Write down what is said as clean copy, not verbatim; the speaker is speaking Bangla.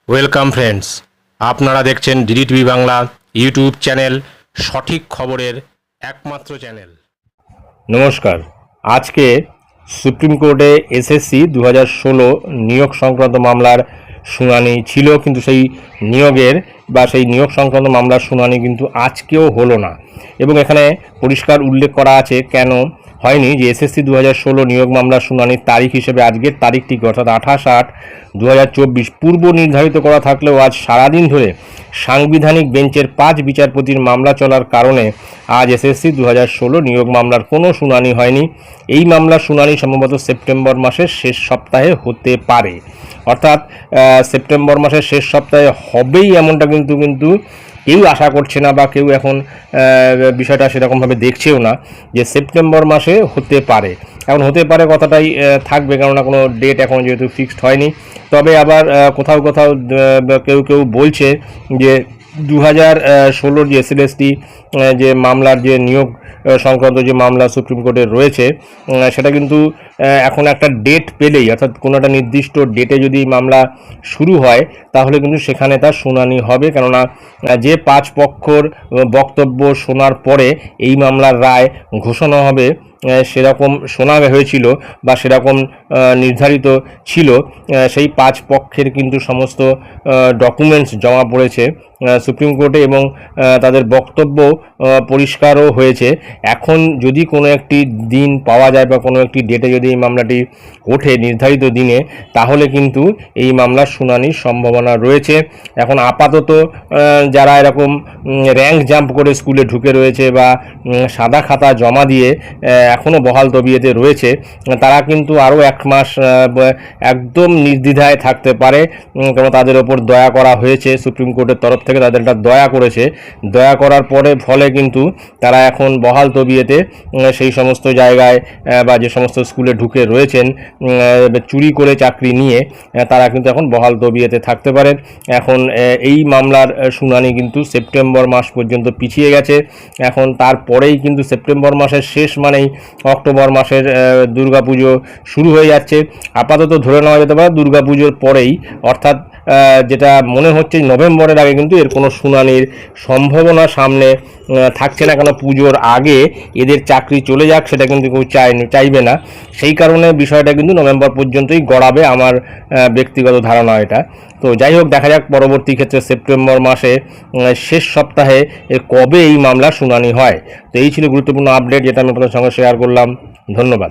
ওয়েলকাম ফ্রেন্ডস, আপনারা দেখছেন DD TV Bangla YouTube channel, সঠিক খবরের একমাত্র চ্যানেল। নমস্কার। আজকে সুপ্রিম কোর্টে এসএসসি 2016 নিয়োগ সংক্রান্ত মামলার শুনানি ছিল, কিন্তু সেই নিয়োগ সংক্রান্ত মামলার শুনানি কিন্তু আজকেও হলো না। এবং এখানে পরিষ্কার উল্লেখ করা আছে কেন হয়নি, যে এসএসসি 2016 নিয়োগ মামলার শুনানির তারিখ হিসেবে আজকের তারিখটিকে অর্থাৎ 28/8/2024 পূর্ব নির্ধারিত করা থাকলেও আজ সারাদিন ধরে সাংবিধানিক বেঞ্চের 5 বিচারপতির মামলা চলার কারণে আজ এসএসসি 2016 নিয়োগ মামলার কোনো শুনানি হয়নি। এই মামলার শুনানি সম্ভবত সেপ্টেম্বর মাসের শেষ সপ্তাহে হতে পারে, অর্থাৎ সেপ্টেম্বর মাসের শেষ সপ্তাহে হবেই এমনটা কিন্তু কেউ আশা করছে না, বা কেউ এখন বিষয়টা সেরকমভাবে দেখছেও না যে সেপ্টেম্বর মাসে হতে পারে। এখন হতে পারে কথাটাই থাকবে, কেননা কোনো ডেট এখন যেহেতু ফিক্সড হয়নি। তবে আবার কোথাও কেউ বলছে যে 2016 যে এসএলএসটি যে মামলার যে নিয়োগ সংক্রান্ত যে মামলা সুপ্রিম কোর্টে রয়েছে, সেটা কিন্তু এখন একটা ডেট পেলেই, অর্থাৎ কোনো একটা নির্দিষ্ট ডেটে যদি মামলা শুরু হয় তাহলে কিন্তু সেখানে তার শুনানি হবে। কেননা যে 5 পক্ষর বক্তব্য শোনার পরে এই মামলার রায় ঘোষণা হবে সেরকম শোনা হয়েছিল বা সেরকম নির্ধারিত ছিল। সেই 5 পক্ষের কিন্তু সমস্ত ডকুমেন্টস জমা পড়েছে সুপ্রিম কোর্টে, এবং তাদের বক্তব্য পরিষ্কারও হয়েছে। এখন যদি কোনো একটি দিন পাওয়া যায় বা কোনো একটি ডেটে যদি এই মামলাটি ওঠে নির্ধারিত দিনে, তাহলে কিন্তু এই মামলার শুনানির সম্ভাবনা রয়েছে। এখন আপাতত যারা এরকম র্যাঙ্ক জাম্প করে স্কুলে ঢুকে রয়েছে বা সাদা খাতা জমা দিয়ে এখনও বহাল তবিয়েতে রয়েছে, তারা কিন্তু আরও 1 মাস একদম নির্দ্বিধায় থাকতে পারে। কারণ তাদের ওপর দয়া করা হয়েছে, সুপ্রিম কোর্টের তরফ থেকে তাদের একটা দয়া করেছে। দয়া করার ফলে কিন্তু তারা এখন বহাল তবিয়েতে সেই সমস্ত জায়গায় বা যে সমস্ত স্কুলে ঢুকে রয়েছেন চুরি করে চাকরি নিয়ে, তারা কিন্তু এখন বহাল তবিয়েতে থাকতে পারেন। এখন এই মামলার শুনানি কিন্তু সেপ্টেম্বর মাস পর্যন্ত পিছিয়ে গেছে। এখন তারপরেই কিন্তু সেপ্টেম্বর মাসের শেষ মানেই অক্টোবর মাসের দুর্গাপুজো শুরু হয়ে যাচ্ছে। আপাতত ধরে নেওয়া যেতে পারে দুর্গাপুজোর পরেই, অর্থাৎ যেটা মনে হচ্ছে নভেম্বরের আগে কিন্তু এর কোনো শুনানির সম্ভাবনা সামনে থাকছে না। কেন পুজোর আগে এদের চাকরি চলে যাক সেটা কিন্তু কেউ চাইবে না। সেই কারণে বিষয়টা কিন্তু নভেম্বর পর্যন্তই গড়াবে, আমার ব্যক্তিগত ধারণা এটা। তো যাই হোক, দেখা যাক পরবর্তী ক্ষেত্রে সেপ্টেম্বর মাসে শেষ সপ্তাহে কবে এই মামলার শুনানি হয়। তো এই ছিল গুরুত্বপূর্ণ আপডেট, যেটা আমি আপনাদের সঙ্গে শেয়ার করলাম। ধন্যবাদ।